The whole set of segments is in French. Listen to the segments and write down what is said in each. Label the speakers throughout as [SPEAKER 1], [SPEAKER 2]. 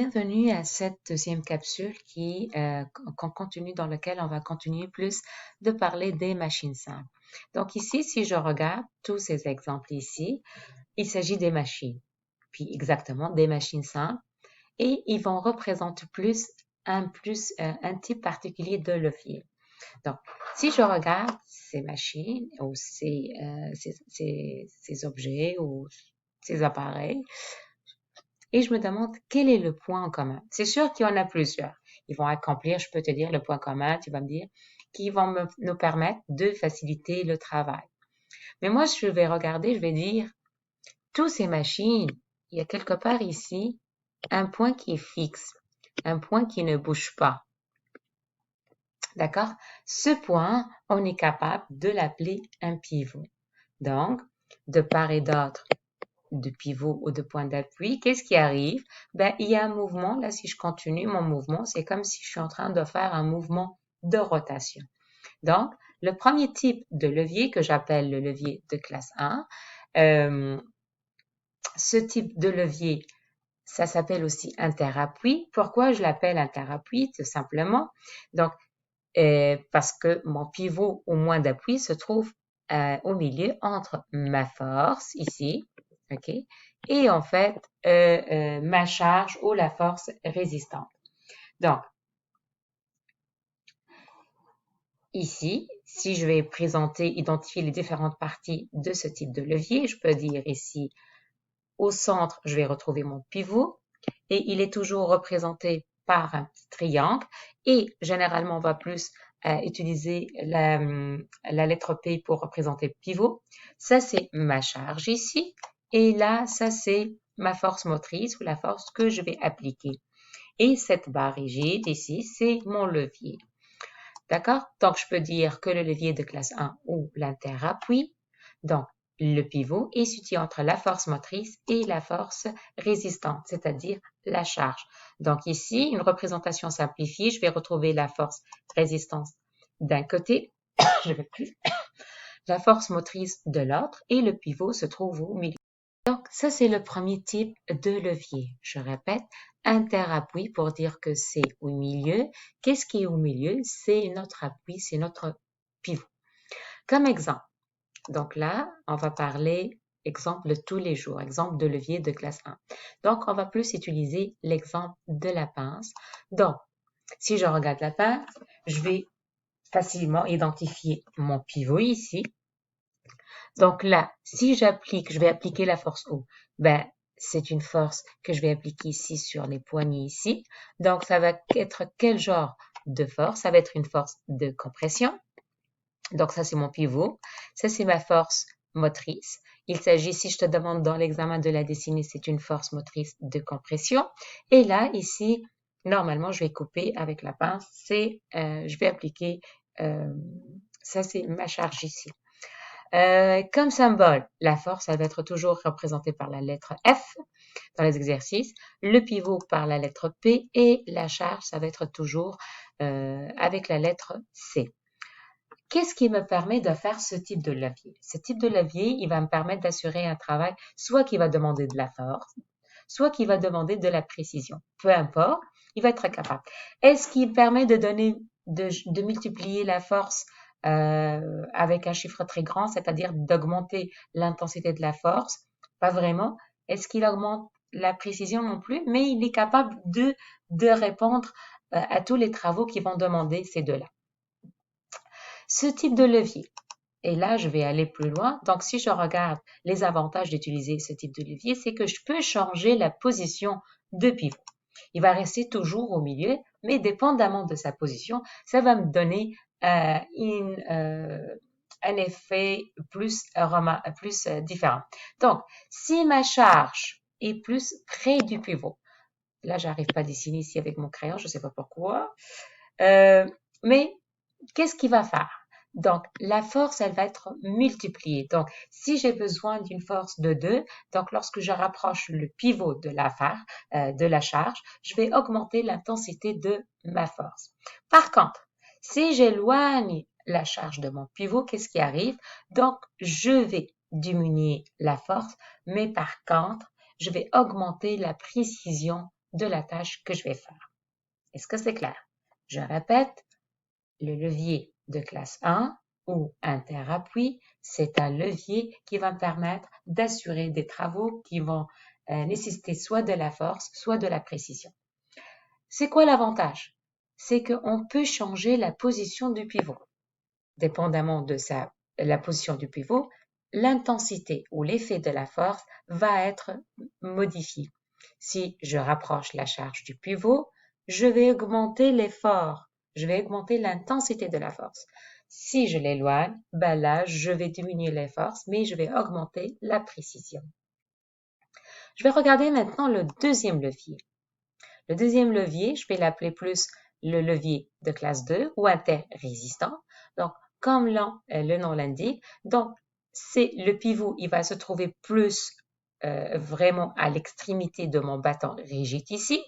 [SPEAKER 1] Bienvenue à cette deuxième capsule qu'on continue, dans laquelle on va continuer plus de parler des machines simples. Donc ici, si je regarde tous ces exemples ici, il s'agit des machines, puis exactement des machines simples, et ils vont représenter un type particulier de levier. Donc, si je regarde ces machines ou ces objets ou ces appareils, et je me demande quel est le point en commun. C'est sûr qu'il y en a plusieurs. Ils vont accomplir, je peux te dire, le point commun, tu vas me dire, qui vont nous permettre de faciliter le travail. Mais moi, je vais regarder, je vais dire, tous ces machines, il y a quelque part ici un point qui est fixe, un point qui ne bouge pas. D'accord? Ce point, on est capable de l'appeler un pivot. Donc, de part et d'autre de pivot ou de point d'appui, qu'est-ce qui arrive? Ben, il y a un mouvement. Là, si je continue mon mouvement, c'est comme si je suis en train de faire un mouvement de rotation. Donc, le premier type de levier que j'appelle le levier de classe 1, ce type de levier, ça s'appelle aussi interappui. Pourquoi je l'appelle interappui? Tout simplement. Donc, parce que mon pivot au moins d'appui se trouve au milieu entre ma force ici, ok, et en fait ma charge ou la force résistante. Donc ici, si je vais identifier les différentes parties de ce type de levier, je peux dire ici au centre, je vais retrouver mon pivot et il est toujours représenté par un petit triangle et généralement on va plus utiliser la lettre P pour représenter le pivot. Ça c'est ma charge ici et là ça c'est ma force motrice ou la force que je vais appliquer. Et cette barre rigide ici c'est mon levier. D'accord? Donc je peux dire que le levier de classe 1 ou l'interappui, donc le pivot est situé entre la force motrice et la force résistante, c'est-à-dire la charge. Donc ici, une représentation simplifiée, je vais retrouver la force résistance d'un côté, je vais plus, la force motrice de l'autre et le pivot se trouve au milieu. Donc ça, c'est le premier type de levier. Je répète, interappui pour dire que c'est au milieu. Qu'est-ce qui est au milieu? C'est notre appui, c'est notre pivot. Comme exemple, donc là, on va parler exemple de tous les jours, exemple de levier de classe 1. Donc, on va plus utiliser l'exemple de la pince. Donc, si je regarde la pince, je vais facilement identifier mon pivot ici. Donc là, si je vais appliquer la force O, ben, c'est une force que je vais appliquer ici sur les poignets ici. Donc, ça va être quel genre de force? Ça va être une force de compression. Donc, ça, c'est mon pivot. Ça, c'est ma force motrice. Il s'agit, si je te demande dans l'examen de la dessiner, c'est une force motrice de compression. Et là, ici, normalement, je vais couper avec la pince. Je vais appliquer, ça, c'est ma charge ici. Comme symbole, la force, elle va être toujours représentée par la lettre F dans les exercices, le pivot par la lettre P et la charge, ça va être toujours avec la lettre C. Qu'est-ce qui me permet de faire ce type de levier? Ce type de levier, il va me permettre d'assurer un travail soit qui va demander de la force, soit qui va demander de la précision. Peu importe, il va être capable. Est-ce qu'il permet de multiplier la force avec un chiffre très grand, c'est-à-dire d'augmenter l'intensité de la force? Pas vraiment. Est-ce qu'il augmente la précision non plus? Mais il est capable de répondre à tous les travaux qui vont demander ces deux-là. Ce type de levier, et là je vais aller plus loin, donc si je regarde les avantages d'utiliser ce type de levier, c'est que je peux changer la position de pivot. Il va rester toujours au milieu, mais dépendamment de sa position, ça va me donner un effet plus différent. Donc, si ma charge est plus près du pivot, là j'arrive pas à dessiner ici avec mon crayon, je ne sais pas pourquoi, mais qu'est-ce qu'il va faire? Donc, la force, elle va être multipliée. Donc, si j'ai besoin d'une force de 2, donc lorsque je rapproche le pivot de la charge, je vais augmenter l'intensité de ma force. Par contre, si j'éloigne la charge de mon pivot, qu'est-ce qui arrive? Donc, je vais diminuer la force, mais par contre, je vais augmenter la précision de la tâche que je vais faire. Est-ce que c'est clair? Je répète, le levier de classe 1 ou interappui, c'est un levier qui va me permettre d'assurer des travaux qui vont nécessiter soit de la force, soit de la précision. C'est quoi l'avantage? C'est qu'on peut changer la position du pivot. Dépendamment de la position du pivot, l'intensité ou l'effet de la force va être modifié. Si je rapproche la charge du pivot, je vais augmenter l'effort, je vais augmenter l'intensité de la force. Si je l'éloigne, ben là, je vais diminuer les forces, mais je vais augmenter la précision. Je vais regarder maintenant le deuxième levier. Le deuxième levier, je vais l'appeler plus le levier de classe 2 ou interrésistant. Donc, comme le nom l'indique, donc c'est le pivot, il va se trouver plus vraiment à l'extrémité de mon bâton rigide ici,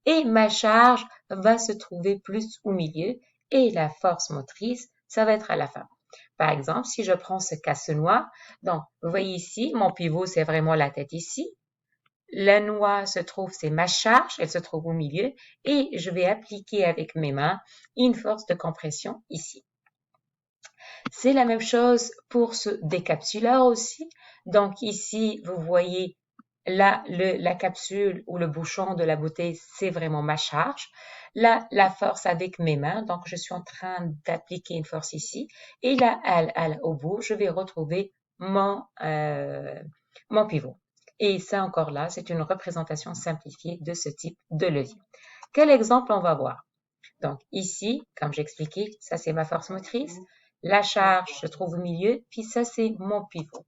[SPEAKER 1] et ma charge va se trouver plus au milieu, et la force motrice, ça va être à la fin. Par exemple, si je prends ce casse-noix, donc vous voyez ici, mon pivot, c'est vraiment la tête ici. La noix se trouve, c'est ma charge, elle se trouve au milieu, et je vais appliquer avec mes mains une force de compression ici. C'est la même chose pour ce décapsuleur aussi. Donc ici, vous voyez là, la capsule ou le bouchon de la bouteille, c'est vraiment ma charge. Là, la force avec mes mains, donc je suis en train d'appliquer une force ici. Et là, au bout, je vais retrouver mon pivot. Et ça encore là, c'est une représentation simplifiée de ce type de levier. Quel exemple on va voir? Donc ici, comme j'ai expliqué, ça c'est ma force motrice. La charge se trouve au milieu, puis ça c'est mon pivot.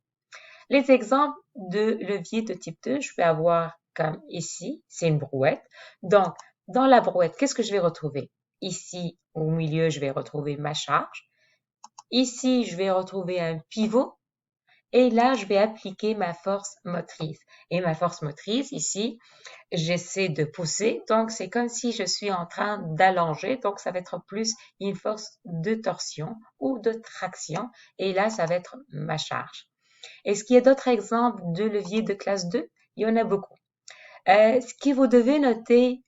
[SPEAKER 1] Les exemples de levier de type 2, je vais avoir comme ici, c'est une brouette. Donc, dans la brouette, qu'est-ce que je vais retrouver? Ici, au milieu, je vais retrouver ma charge. Ici, je vais retrouver un pivot. Et là, je vais appliquer ma force motrice. Et ma force motrice, ici, j'essaie de pousser. Donc, c'est comme si je suis en train d'allonger. Donc, ça va être plus une force de torsion ou de traction. Et là, ça va être ma charge. Est-ce qu'il y a d'autres exemples de leviers de classe 2? Il y en a beaucoup. Ce que vous devez noter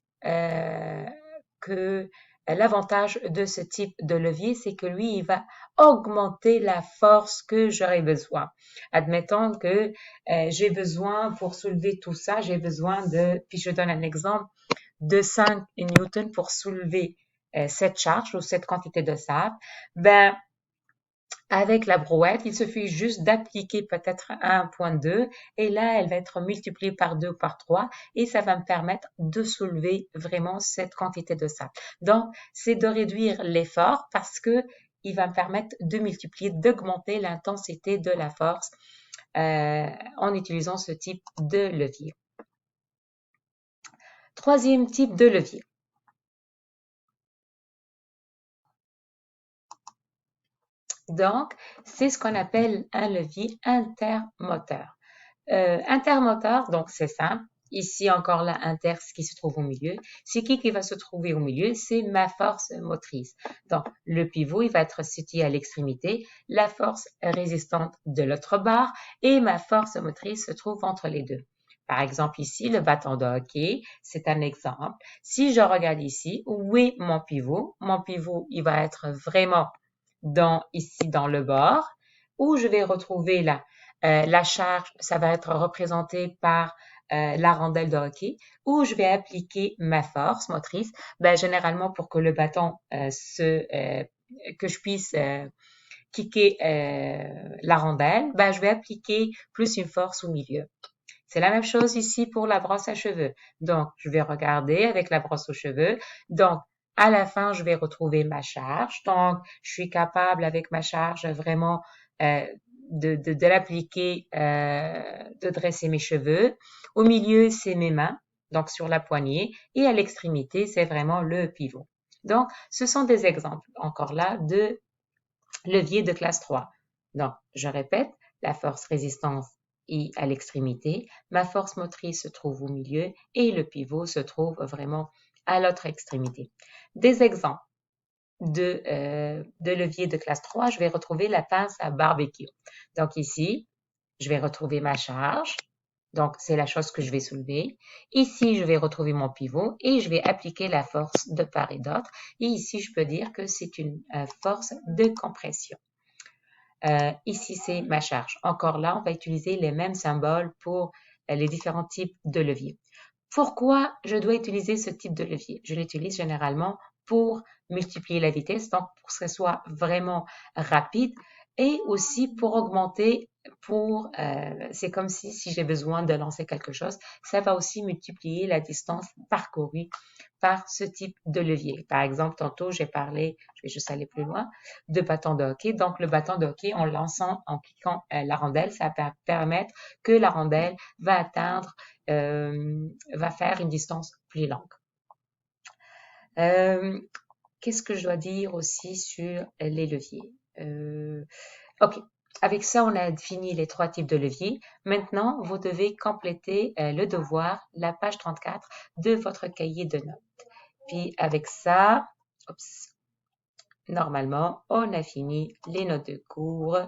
[SPEAKER 1] que l'avantage de ce type de levier, c'est que lui, il va augmenter la force que j'aurai besoin. Admettons que j'ai besoin pour soulever tout ça, j'ai besoin puis je donne un exemple, de 5 newtons pour soulever cette charge ou cette quantité de sable. Ben, avec la brouette, il suffit juste d'appliquer peut-être 1,2 et là, elle va être multipliée par 2 ou par 3 et ça va me permettre de soulever vraiment cette quantité de sable. Donc, c'est de réduire l'effort parce que il va me permettre de multiplier, d'augmenter l'intensité de la force en utilisant ce type de levier. Troisième type de levier. Donc, c'est ce qu'on appelle un levier intermoteur. Intermoteur, donc c'est simple. Ici, encore là, inter, ce qui se trouve au milieu. C'est qui va se trouver au milieu? C'est ma force motrice. Donc, le pivot, il va être situé à l'extrémité, la force résistante de l'autre barre et ma force motrice se trouve entre les deux. Par exemple, ici, le bâton de hockey, c'est un exemple. Si je regarde ici, où est mon pivot? Mon pivot, il va être vraiment ici dans le bord, où je vais retrouver la charge, ça va être représenté par la rondelle de hockey, où je vais appliquer ma force motrice, généralement pour que le bâton que je puisse kicker la rondelle, je vais appliquer plus une force au milieu. C'est la même chose ici pour la brosse à cheveux. Donc, je vais regarder avec la brosse aux cheveux. Donc, à la fin, je vais retrouver ma charge. Donc, je suis capable avec ma charge vraiment de l'appliquer, de dresser mes cheveux. Au milieu, c'est mes mains, donc sur la poignée. Et à l'extrémité, c'est vraiment le pivot. Donc, ce sont des exemples, encore là, de levier de classe 3. Donc, je répète, la force résistance est à l'extrémité, ma force motrice se trouve au milieu et le pivot se trouve vraiment à l'autre extrémité. Des exemples de levier de classe 3, je vais retrouver la pince à barbecue. Donc ici, je vais retrouver ma charge. Donc, c'est la chose que je vais soulever. Ici, je vais retrouver mon pivot et je vais appliquer la force de part et d'autre. Et ici, je peux dire que c'est une force de compression. Ici, c'est ma charge. Encore là, on va utiliser les mêmes symboles pour les différents types de leviers. Pourquoi je dois utiliser ce type de levier? Je l'utilise généralement pour multiplier la vitesse, donc pour que ce soit vraiment rapide et aussi pour augmenter, c'est comme si j'ai besoin de lancer quelque chose, ça va aussi multiplier la distance parcourue par ce type de levier. Par exemple, tantôt, j'ai parlé, je vais juste aller plus loin, de bâton de hockey. Donc, le bâton de hockey, en lançant, en cliquant la rondelle, ça va permettre que la rondelle va atteindre, va faire une distance plus longue. Qu'est-ce que je dois dire aussi sur les leviers? OK. Avec ça, on a défini les 3 types de leviers. Maintenant, vous devez compléter le devoir, la page 34 de votre cahier de notes. Puis avec ça, normalement, on a fini les notes de cours.